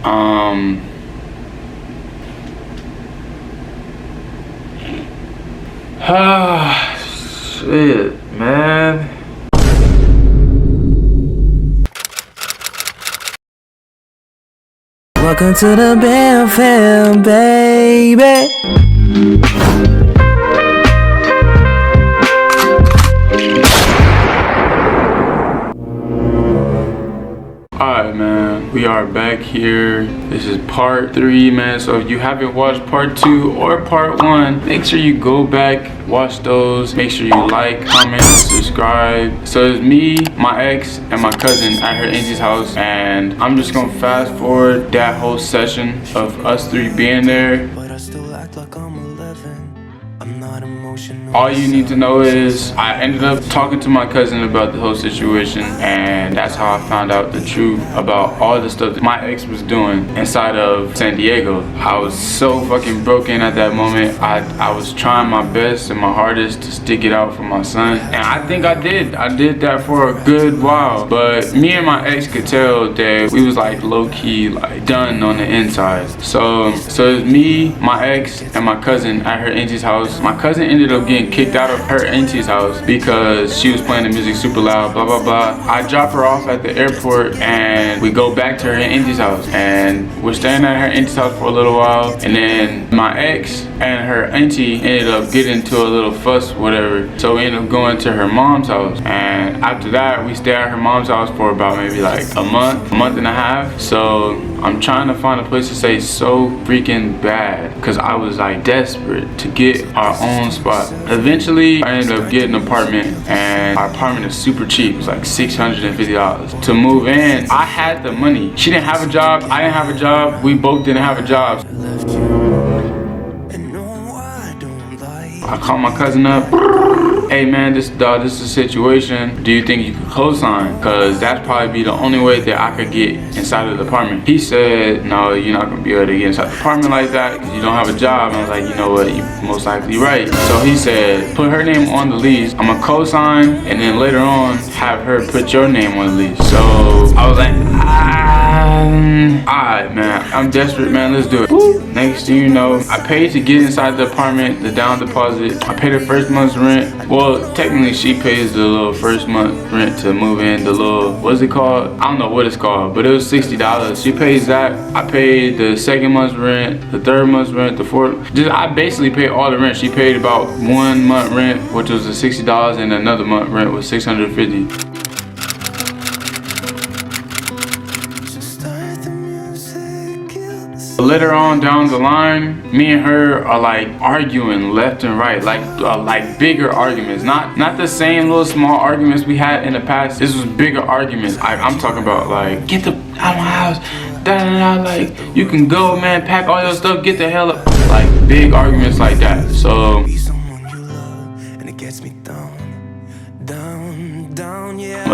Shit, man. Welcome to the Bam Fam, baby. Alright, man, we are back here. This is part 3, man. So if you haven't watched part 2 or part 1, make sure you go back, watch those. Make sure you like, comment, subscribe. So it's me, my ex, and my cousin at her auntie's house, and I'm just gonna fast forward that whole session of us 3 being there. But I still act like I'm 11. I'm not emotional. All you need to know is I ended up talking to my cousin about the whole situation, and that's how I found out the truth about all the stuff that my ex was doing inside of San Diego. I was so fucking broken at that moment. I was trying my best and my hardest to stick it out for my son, and I think I did. I did that for a good while, but me and my ex could tell that we was like low-key like done on the inside. So it's me, my ex, and my cousin at her auntie's house. My cousin ended up getting kicked out of her auntie's house because she was playing the music super loud, blah blah blah. I drop her off at the airport and we go back to her auntie's house, and we're staying at her auntie's house for a little while, and then my ex and her auntie ended up getting into a little fuss, whatever. So we ended up going to her mom's house, and after that we stayed at her mom's house for about maybe like a month and a half. So I'm trying to find a place to stay so freaking bad because I was like desperate to get our own spot. Eventually I ended up getting an apartment, and our apartment is super cheap. It's like $650 to move in. I had the money. She didn't have a job, I didn't have a job, we both didn't have a job. I called my cousin up. Hey man, this is the situation. Do you think you could co-sign? Cause that's probably be the only way that I could get inside of the apartment. He said, no, you're not gonna be able to get inside the apartment like that because you don't have a job. And I was like, you know what, you're most likely right. So he said, put her name on the lease. I'm gonna co-sign, and then later on have her put your name on the lease. So I was like, alright man, I'm desperate, man, let's do it. Woo. Next thing you know, I paid to get inside the apartment, the down deposit. I paid her first month's rent. Well, technically she pays the little first month rent to move in, the little, what's it called? I don't know what it's called, but it was $60. She pays that. I paid the second month's rent, the third month's rent, the fourth. I basically paid all the rent. She paid about 1 month rent, which was the $60, and another month rent was $650. Later on down the line, me and her are like arguing left and right, like bigger arguments, not the same little small arguments we had in the past. This was bigger arguments. I'm talking about like, get the out of my house, da, like you can go, man, pack all your stuff, get the hell up. Like big arguments like that. So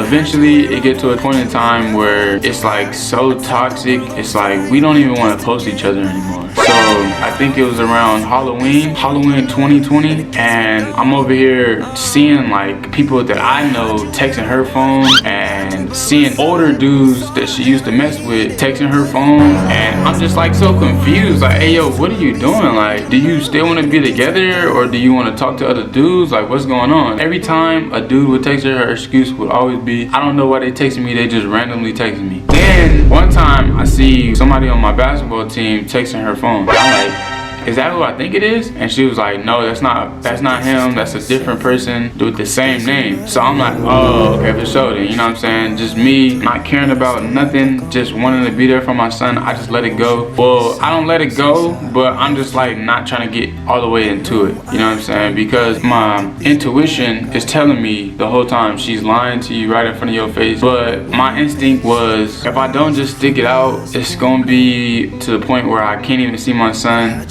eventually it get to a point in time where it's like so toxic, it's like we don't even want to post each other anymore. So I think it was around Halloween 2020, and I'm over here seeing like people that I know texting her phone, and seeing older dudes that she used to mess with texting her phone, and I'm just like so confused, like, hey yo, what are you doing? Like, do you still want to be together, or do you want to talk to other dudes? Like, what's going on? Every time a dude would text her excuse would always be, I don't know why they texting me, they just randomly texting me. Then one time I see somebody on my basketball team texting her phone. I'm like, is that who I think it is? And she was like, no, that's not him, that's a different person with the same name. So I'm like, oh, okay, for sure then, you know what I'm saying? Just me not caring about nothing, just wanting to be there for my son. I just let it go. Well, I don't let it go, but I'm just like not trying to get all the way into it, you know what I'm saying? Because my intuition is telling me the whole time she's lying to you right in front of your face. But my instinct was, if I don't just stick it out, it's gonna be to the point where I can't even see my son.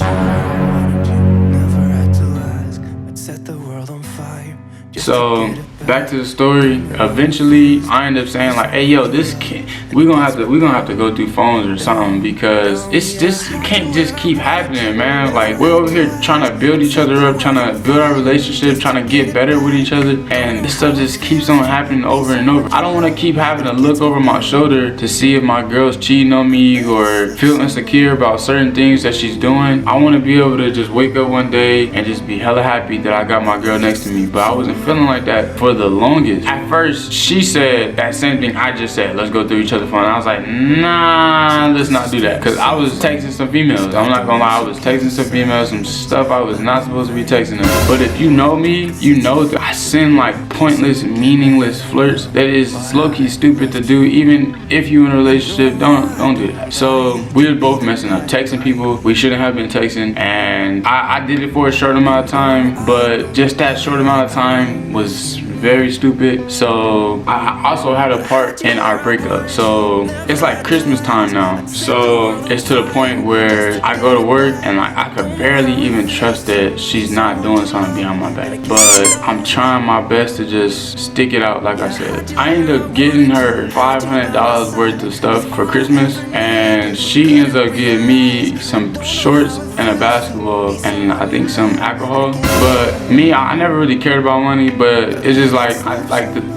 So back to the story. Eventually, I ended up saying like, "Hey, yo, this can't. We're gonna have to go through phones or something because it's just it can't just keep happening, man. Like we're over here trying to build each other up, trying to build our relationship, trying to get better with each other, and this stuff just keeps on happening over and over. I don't want to keep having to look over my shoulder to see if my girl's cheating on me or feel insecure about certain things that she's doing. I want to be able to just wake up one day and just be hella happy that I got my girl next to me. But I wasn't feeling like that for the longest. At first, she said that same thing I just said. Let's go through each other's phone. I was like, nah, let's not do that. Cause I was texting some females. I'm not gonna lie, I was texting some females, some stuff I was not supposed to be texting them. But if you know me, you know that I send like pointless, meaningless flirts that is low-key stupid to do. Even if you in a relationship, don't do that. So we were both messing up, texting people we shouldn't have been texting, and I did it for a short amount of time, but just that short amount of time was very stupid. So I also had a part in our breakup. So it's like Christmas time now, so it's to the point where I go to work and like I could barely even trust that she's not doing something behind my back, but I'm trying my best to just stick it out. Like I said, I ended up getting her $500 worth of stuff for Christmas, and she ends up giving me some shorts and a basketball and I think some alcohol. But me, I never really cared about money, but it's just like,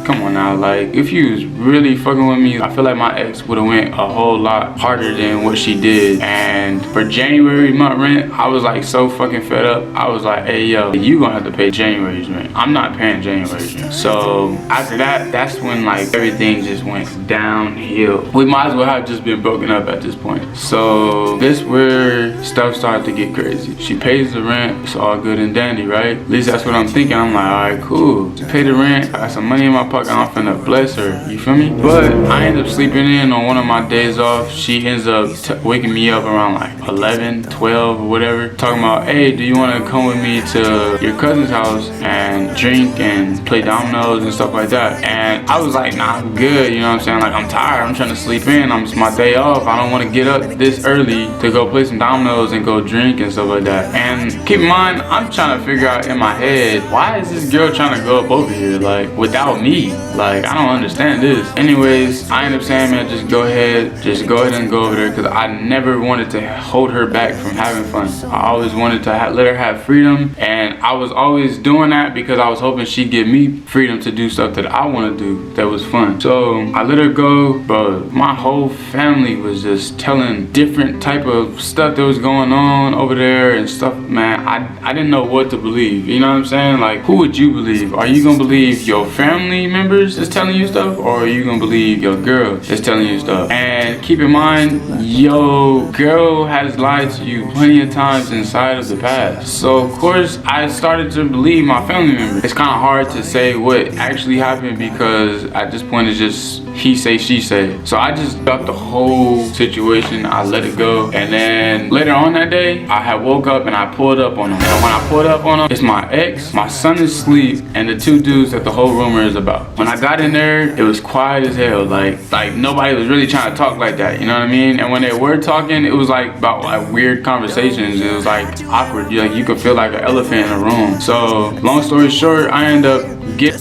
come on now, like if you was really fucking with me, I feel like my ex would have went a whole lot harder than what she did. And for January month rent, I was like so fucking fed up. I was like, hey yo, you gonna have to pay January's rent. I'm not paying January's rent. So after that, that's when like everything just went downhill. We might as well have just been broken up at this point. So this where stuff started to get crazy. She pays the rent, it's all good and dandy, right? At least that's what I'm thinking. I'm like, all right, cool. She paid the rent, I got some money in my pocket, I'm finna bless her, you feel me? But I end up sleeping in on one of my days off. She ends up waking me up around like 11, 12 or whatever, talking about, hey, do you wanna come with me to your cousin's house and drink and play dominoes and stuff like that? And I was like, nah, I'm good, you know what I'm saying? Like, I'm tired, I'm trying to sleep in, it's my day off, I don't wanna get up this early to go play some dominoes and go drink and stuff like that. And keep in mind, I'm trying to figure out in my head, why is this girl trying to go up over here, like, without me? Like, I don't understand this. Anyways, I end up saying, man, just go ahead and go over there, because I never wanted to hold her back from having fun. I always wanted to let her have freedom, and I was always doing that because I was hoping she'd give me freedom to do stuff that I want to do that was fun. So I let her go, but my whole family was just telling different type of stuff that was going on over there and stuff, man. I didn't know what to believe, you know what I'm saying? Like, who would you believe? Are you gonna believe your family members is telling you stuff, or are you gonna believe your girl is telling you stuff? And keep in mind, your girl has lied to you plenty of times inside of the past. So of course I started to believe my family members. It's kind of hard to say what actually happened because at this point it's just he say, she say. So I just ducked the whole situation. I let it go. And then later on that day, I had woke up and I pulled up on him. And when I pulled up on him, it's my ex, my son is asleep, and the two dudes that the whole rumor is about. When I got in there, it was quiet as hell. Like nobody was really trying to talk like that, you know what I mean? And when they were talking, it was like about like weird conversations. It was like awkward. Like you could feel like an elephant in a room. So long story short, I end up getting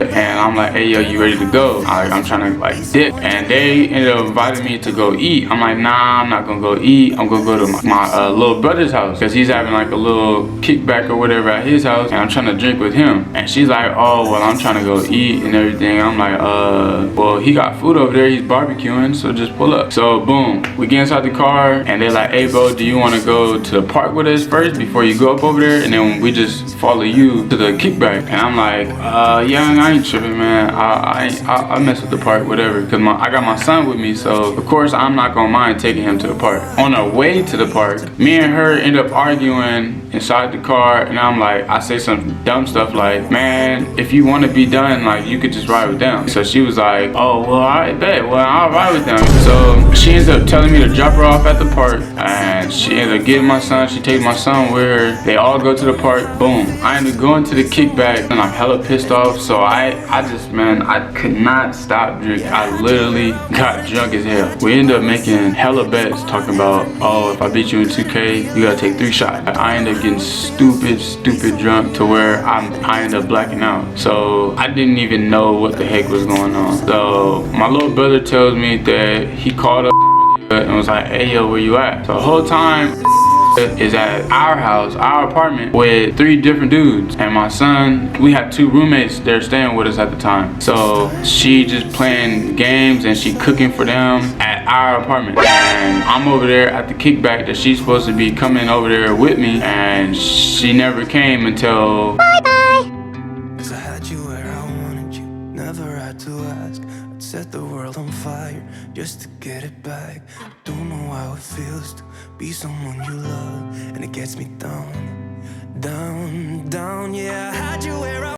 and I'm like, hey yo, you ready to go? I'm trying to like dip, and they ended up inviting me to go eat. I'm like, nah, I'm not gonna go eat. I'm gonna go to my little brother's house because he's having like a little kickback or whatever at his house, and I'm trying to drink with him. And she's like, oh well, I'm trying to go eat and everything. I'm like, well, he got food over there, he's barbecuing, so just pull up. So boom, we get inside the car and they're like, hey bro, do you want to go to the park with us first before you go up over there, and then we just follow you to the kickback? And I'm like, yeah, I ain't tripping, man. I mess with the park, whatever, because I got my son with me, so of course I'm not gonna mind taking him to the park. On our way to the park, me and her end up arguing inside the car, and I'm like, I say some dumb stuff like, man, if you want to be done, like you could just ride with them. So she was like, oh well, I bet, well I'll ride with them. So she ends up telling me to drop her off at the park, and she ends up getting my son. She takes my son with her. They all go to the park. Boom, I end up going to the kickback, and I'm hella pissed off. So I man, I could not stop drinking. I literally got drunk as hell. We ended up making hella bets talking about, oh, if I beat you in 2K, you gotta take 3 shots. I ended up getting stupid drunk to where I ended up blacking out. So I didn't even know what the heck was going on. So my little brother tells me that he called up and was like, hey yo, where you at? So the whole time is at our house, our apartment, with 3 different dudes. And my son, we had 2 roommates that are staying with us at the time. So she just playing games and she cooking for them at our apartment. And I'm over there at the kickback that she's supposed to be coming over there with me, and she never came until Cause I had you where I wanted you, never had to ask. I'd set the world on fire just to get it back. Don't know how it feels to be someone you love, and it gets me down, yeah. I had you where I